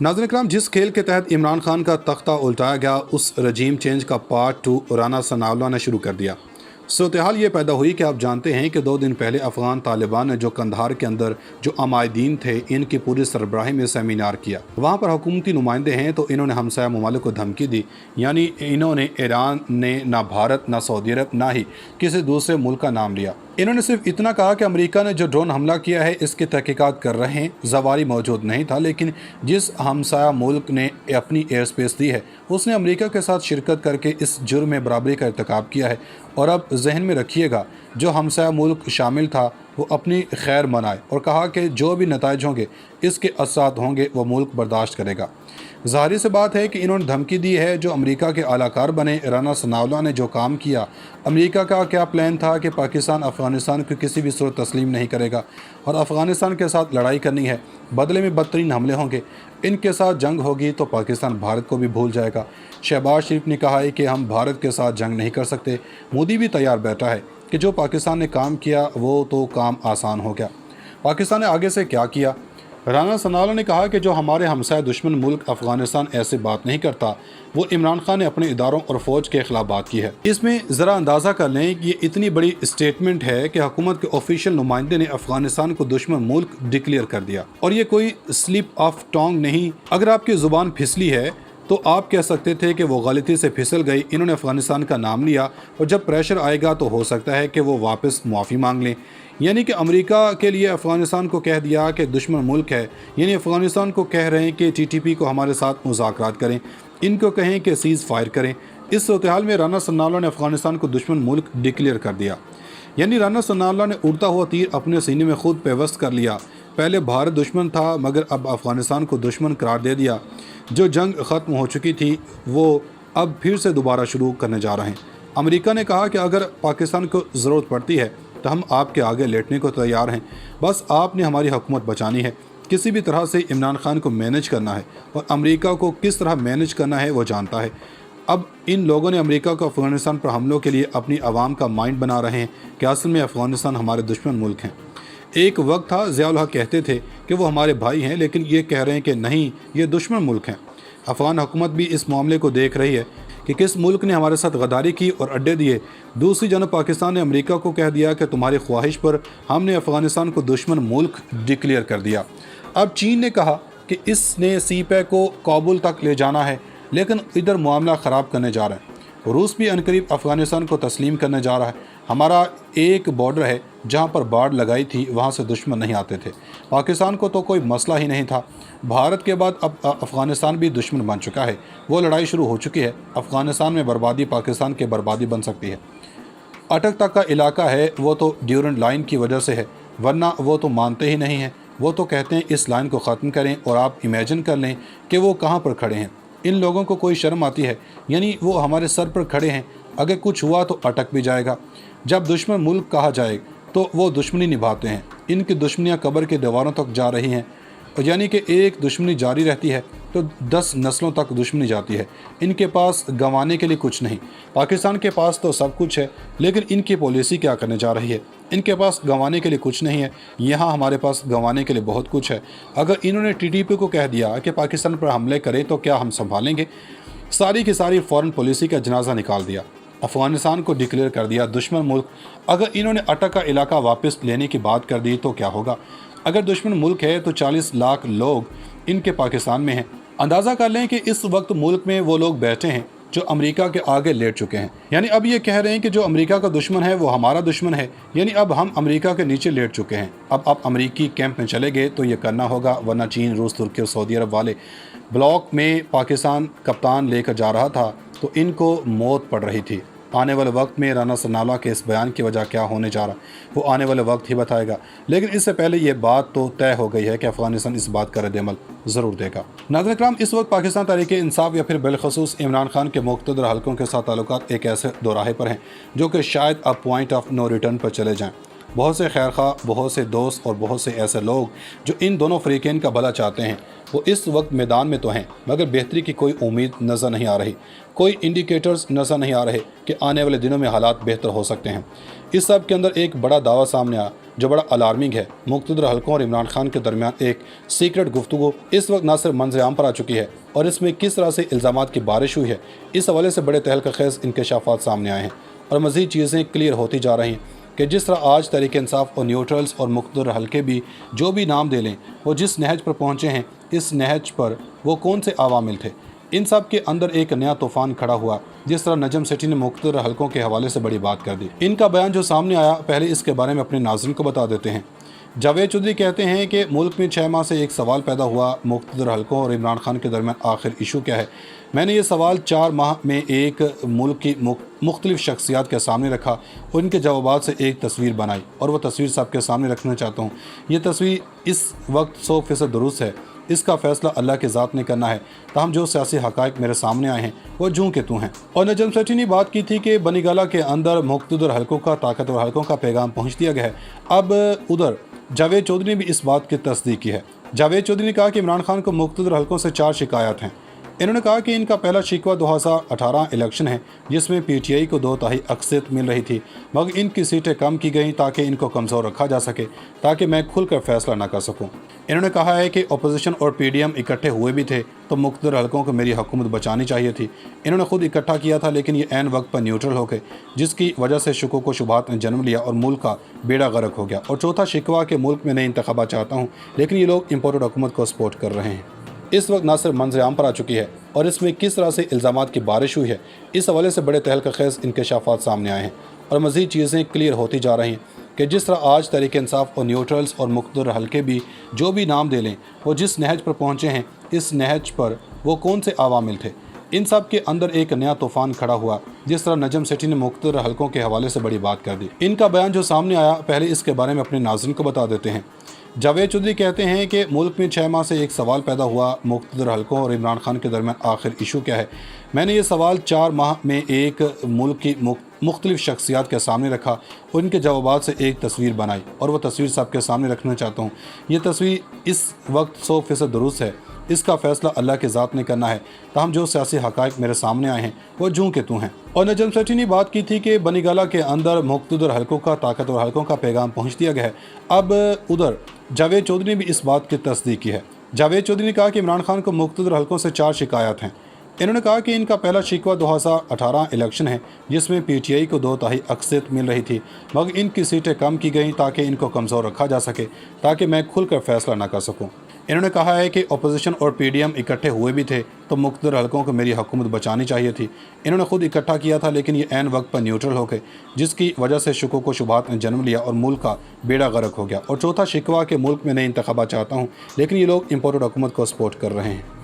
नाज़रीन इकराम, जिस खेल के तहत इमरान खान का तख्ता उल्टाया गया, उस रजीम चेंज का पार्ट 2 राना सनाउल्लाह ने शुरू कर दिया। सूरत हाल ये पैदा हुई कि आप जानते हैं कि 2 दिन पहले अफ़गान तालिबान ने जो कंधार के अंदर जो अमायदीन थे, इनकी पूरी सरबराही में सेमिनार किया। वहाँ पर हुकूमती नुमाइंदे हैं, तो इन्होंने हमसाया ममालिक को धमकी दी। यानी इन्होंने ईरान ने ना भारत, ना सऊदी अरब, ना ही किसी दूसरे मुल्क का नाम लिया। इन्होंने सिर्फ इतना कहा कि अमेरिका ने जो ड्रोन हमला किया है, इसकी तहकीकात कर रहे हैं। जवारी मौजूद नहीं था, लेकिन जिस हमसाया मुल्क ने अपनी एयर स्पेस दी है, उसने अमेरिका के साथ शिरकत करके इस जुर्म में बराबरी का इर्तिकाब किया है। और अब जहन में रखिएगा, जो हमसाया मुल्क शामिल था वो अपनी खैर मनाए, और कहा कि जो भी नताइज होंगे, इसके असरात होंगे, वो मुल्क बर्दाश्त करेगा। ज़ाहिर सी बात है कि इन्होंने धमकी दी है। जो अमेरिका के आलाकार बने राना सनाउल्लाह ने जो काम किया, अमेरिका का क्या प्लान था कि पाकिस्तान अफ़गानिस्तान को किसी भी सूरत तस्लीम नहीं करेगा और अफ़गानिस्तान के साथ लड़ाई करनी है, बदले में बदतरीन हमले होंगे, इनके साथ जंग होगी तो पाकिस्तान भारत को भी भूल जाएगा। शहबाज शरीफ ने कहा है कि हम भारत के साथ जंग नहीं कर सकते। मोदी भी तैयार बैठा है कि जो पाकिस्तान ने काम किया वो तो काम आसान हो गया। पाकिस्तान ने आगे से क्या किया? राना सनाउल्लाह ने कहा कि जो हमारे हमसाया दुश्मन मुल्क अफ़गानिस्तान ऐसे बात नहीं करता। वो इमरान खान ने अपने इदारों और फ़ौज के ख़िलाफ़ बात की है। इसमें ज़रा अंदाज़ा कर लें कि ये इतनी बड़ी स्टेटमेंट है कि हुकूमत के ऑफिशियल नुमाइंदे ने अफ़गानिस्तान को दुश्मन मुल्क डिक्लेयर कर दिया, और ये कोई स्लिप ऑफ टोंग नहीं। अगर आपकी ज़ुबान फिसली है तो आप कह सकते थे कि वो गलती से फिसल गई, इन्होंने अफ़गानिस्तान का नाम लिया, और जब प्रेशर आएगा तो हो सकता है कि वो वापस मुआफ़ी मांग लें। यानी कि अमेरिका के लिए अफ़गानिस्तान को कह दिया कि दुश्मन मुल्क है, यानी अफ़गानिस्तान को कह रहे हैं कि टीटीपी को हमारे साथ मुज़ाकरात करें, इनको कहें कि सीज़ फायर करें। इस सूरत हाल में राना सनाउल्लाह ने अफ़गानिस्तान को दुश्मन मुल्क डिक्लेयर कर दिया। यानी राना सनाउल्लाह ने उड़ता हुआ तीर अपने सीने में खुद पेवस्त कर लिया। पहले भारत दुश्मन था, मगर अब अफ़गानिस्तान को दुश्मन करार दे दिया। जो जंग ख़त्म हो चुकी थी वो अब फिर से दोबारा शुरू करने जा रहे हैं। अमेरिका ने कहा कि अगर पाकिस्तान को ज़रूरत पड़ती है तो हम आपके आगे लेटने को तैयार हैं, बस आपने हमारी हुकूमत बचानी है। किसी भी तरह से इमरान खान को मैनेज करना है, और अमेरिका को किस तरह मैनेज करना है वो जानता है। अब इन लोगों ने अमेरिका को अफ़गानिस्तान पर हमलों के लिए अपनी आवाम का माइंड बना रहे हैं कि असल में अफ़गानिस्तान हमारे दुश्मन मुल्क हैं। एक वक्त था ज़िया उल हक़ कहते थे कि वो हमारे भाई हैं, लेकिन ये कह रहे हैं कि नहीं, ये दुश्मन मुल्क हैं। अफ़गान हुकूमत भी इस मामले को देख रही है कि किस मुल्क ने हमारे साथ गद्दारी की और अड्डे दिए। दूसरी जानब पाकिस्तान ने अमेरिका को कह दिया कि तुम्हारी ख्वाहिश पर हमने अफ़गानिस्तान को दुश्मन मुल्क डिक्लेयर कर दिया। अब चीन ने कहा कि इसने सीपैक को काबुल तक ले जाना है, लेकिन इधर मामला ख़राब करने जा रहा है। रूस भी अनकरीब अफ़गानिस्तान को तस्लीम करने जा रहा है। हमारा एक बॉर्डर है जहाँ पर बाड़ लगाई थी, वहाँ से दुश्मन नहीं आते थे। पाकिस्तान को तो कोई मसला ही नहीं था। भारत के बाद अब अफ़गानिस्तान भी दुश्मन बन चुका है। वो लड़ाई शुरू हो चुकी है। अफ़गानिस्तान में बर्बादी पाकिस्तान की बर्बादी बन सकती है। अटक तक का इलाका है वो तो ड्यूरेंट लाइन की वजह से है, वरना वो तो मानते ही नहीं हैं। वो तो कहते हैं इस लाइन को ख़त्म करें, और आप इमेजिन कर लें कि वो कहाँ पर खड़े हैं। इन लोगों को कोई शर्म आती है? यानी वो हमारे सर पर खड़े हैं, अगर कुछ हुआ तो अटक भी जाएगा। जब दुश्मन मुल्क कहा जाए तो वो दुश्मनी निभाते हैं। इनकी दुश्मनियाँ कब्र के दीवारों तक जा रही हैं, यानी कि एक दुश्मनी जारी रहती है तो 10 नस्लों तक दुश्मनी जाती है। इनके पास गंवाने के लिए कुछ नहीं। पाकिस्तान के पास तो सब कुछ है, लेकिन इनकी पॉलिसी क्या करने जा रही है? इनके पास गंवाने के लिए कुछ नहीं है। यहाँ हमारे पास गंवाने के लिए बहुत कुछ है। अगर इन्होंने टीटीपी को कह दिया कि पाकिस्तान पर हमले करें तो क्या हम संभालेंगे? सारी की सारी फॉरेन पॉलिसी का जनाजा निकाल दिया, अफ़गानिस्तान को डिक्लेयर कर दिया दुश्मन मुल्क। अगर इन्होंने अटक का इलाका वापस लेने की बात कर दी तो क्या होगा? अगर दुश्मन मुल्क है तो 40 लाख लोग इनके पाकिस्तान में हैं। अंदाज़ा कर लें कि इस वक्त मुल्क में वो लोग बैठे हैं जो अमेरिका के आगे लेट चुके हैं। यानी अब ये कह रहे हैं कि जो अमेरिका का दुश्मन है वो हमारा दुश्मन है। यानी अब हम अमेरिका के नीचे लेट चुके हैं। अब आप अमेरिकी कैंप में चले गए तो ये करना होगा, वरना चीन, रूस, तुर्की और सऊदी अरब वाले ब्लॉक में पाकिस्तान कप्तान लेकर जा रहा था तो इनको मौत पड़ रही थी। आने वाले वक्त में राना सनाउल्लाह के इस बयान की वजह क्या होने जा रहा वो आने वाले वक्त ही बताएगा, लेकिन इससे पहले ये बात तो तय हो गई है कि अफ़गानिस्तान इस बात का रद्द-ए-अमल ज़रूर देगा। नाज़रीन इकराम, इस वक्त पाकिस्तान तहरीक-ए-इंसाफ या फिर बिलखसूस इमरान खान के मुक़्तदर हलकों के साथ ताल्लुकात एक ऐसे दोराहे पर हैं जो कि शायद अब पॉइंट ऑफ नो रिटर्न पर चले जाएँ। बहुत से खैरखा, बहुत से दोस्त और बहुत से ऐसे लोग जो इन दोनों फ़रीक़ैन का भला चाहते हैं वो इस वक्त मैदान में तो हैं, मगर बेहतरी की कोई उम्मीद नज़र नहीं आ रही। कोई इंडिकेटर्स नज़र नहीं आ रहे कि आने वाले दिनों में हालात बेहतर हो सकते हैं। इस सब के अंदर एक बड़ा दावा सामने आया जो बड़ा अलार्मिंग है। मुक़्तदर हलकों और इमरान खान के दरमियान एक सीक्रेट गुफ्तगू इस वक्त ना सिर्फ मंजर आम पर आ चुकी है और इसमें किस तरह से इल्ज़ामात की बारिश हुई है, इस हवाले से बड़े तहलका-खेज़ इंकशाफात सामने आए हैं और मज़ीद चीज़ें क्लियर होती जा रही हैं कि जिस तरह आज तहरीक इंसाफ और न्यूट्रल्स और मुक़्तदर हलके भी जो भी नाम दे लें, वो जिस नहज पर पहुँचे हैं, इस नहज पर वो कौन से अवामिल थे, इन सब के अंदर एक नया तूफ़ान खड़ा हुआ। जिस तरह नजम सेठी ने मुक़्तदर हलकों के हवाले से बड़ी बात कर दी। इनका बयान जो सामने आया, पहले इसके बारे में अपने नाज़रीन को बता देते हैं। जावेद चौधरी कहते हैं कि मुल्क में 6 माह से एक सवाल पैदा हुआ, मुक़्तदर हलकों और इमरान खान के दरमियान आखिर इशू क्या है। मैंने ये सवाल 4 माह में एक मुल्क की मुख्तलिफ शख्सियात के सामने रखा और इनके जवाबात से एक तस्वीर बनाई और वह तस्वीर सबके सामने रखना चाहता हूँ। ये तस्वीर इस वक्त 100% दुरुस्त है, इसका फ़ैसला अल्लाह के ज़ात ने करना है। ताहम जो सियासी हक़ाइक़ मेरे सामने आए हैं वो जूँ के तू हैं। और नजम सेठी ने बात की थी कि बनीगाला के अंदर मुक़्तदर हलकों का ताकतवर हलकों का पैगाम पहुँच दिया गया है। अब उधर जावेद चौधरी ने भी इस बात की तस्दीक की है। जावेद चौधरी ने कहा कि इमरान खान को मुक़्तदर हलकों से 4 शिकायत हैं। इन्होंने कहा कि इनका पहला शिकवा 2018 इलेक्शन है जिसमें पीटीआई को 2/3 अक्सरियत मिल रही थी, मगर इनकी सीटें कम की गई ताकि इनको कमज़ोर रखा जा सके, ताकि मैं खुलकर फैसला ना कर सकूं। इन्होंने कहा है कि अपोजिशन और पीडीएम इकट्ठे हुए भी थे तो मुक़्तदर हलकों को मेरी हुकूमत बचानी चाहिए थी। इन्होंने खुद इकट्ठा किया था, लेकिन ये ऐन वक्त पर न्यूट्रल हो गए, जिसकी वजह से शुकूक व शुबहात ने जन्म लिया और मुल्क का बेड़ा गर्क हो गया। और चौथा शिकवा कि मुल्क में नए इंतखाबात चाहता हूँ, लेकिन ये लोग इम्पोर्टेड हुकूमत को सपोर्ट कर रहे हैं। इस वक्त ना सिर्फ मंजर आम पर आ चुकी है और इसमें किस तरह से इल्ज़ामात की बारिश हुई है, इस हवाले से बड़े तहलका-खेज़ इंकशाफात सामने आए हैं और मज़ीद चीज़ें क्लियर होती जा रही हैं कि जिस तरह आज तहरीक इंसाफ और न्यूट्रल्स और मुक़्तदर हलके भी जो भी नाम दे लें, वो जिस नहज पर पहुँचे हैं, इस नहज पर वो कौन से अवामिल थे, इन सब के अंदर एक नया तूफ़ान खड़ा हुआ। जिस तरह नजम सेठी ने मुक़्तदर हलकों के हवाले से बड़ी बात कर दी। इनका बयान जो सामने आया, पहले इसके बारे में अपने नाज़रीन को बता देते हैं। जावेद चौधरी कहते हैं कि मुल्क में 6 माह से एक सवाल पैदा हुआ, मुक़्तदर हलकों और इमरान खान के दरमियान आखिर इशू क्या है। मैंने ये सवाल 4 माह में एक मुल्क की मुख्तलिफ शख्सियात के सामने रखा और इनके जवाबात से एक तस्वीर बनाई और वह तस्वीर सबके सामने रखना चाहता हूँ। ये तस्वीर इस वक्त 100% दुरुस्त है, इसका फ़ैसला अल्लाह के ज़ात ने करना है। ताहम जो सियासी हक़ाइक़ मेरे सामने आए हैं वो जूँ के तू हैं। और नजम सेठी ने बात की थी कि बनीगाला के अंदर मुक़्तदर हलकों का ताकतवर हलकों का पैगाम पहुँच दिया गया है। अब उधर जावेद चौधरी ने भी इस बात की तस्दीक की है। जावेद चौधरी ने कहा कि इमरान खान को मुक़्तदर हलकों से 4 शिकायत हैं। इन्होंने कहा कि इनका पहला शिकवा 2018 इलेक्शन है जिसमें पीटीआई को 2/3 अक्सरियत मिल रही थी, मगर इनकी सीटें कम की गई ताकि इनको कमज़ोर रखा जा सके, ताकि मैं खुलकर फैसला ना कर सकूं। इन्होंने कहा है कि अपोजिशन और पीडीएम इकट्ठे हुए भी थे तो मुक़्तदर हलकों को मेरी हुकूमत बचानी चाहिए थी। इन्होंने खुद इकट्ठा किया था, लेकिन ये ऐन वक्त पर न्यूट्रल हो गए, जिसकी वजह से शुकूक व शुबहात ने जन्म लिया और मुल्क का बेड़ा गर्क हो गया। और चौथा शिकवा कि मुल्क में नए इंतखाबात चाहता हूँ, लेकिन ये लोग इम्पोर्टेड हुकूमत को सपोर्ट कर रहे हैं।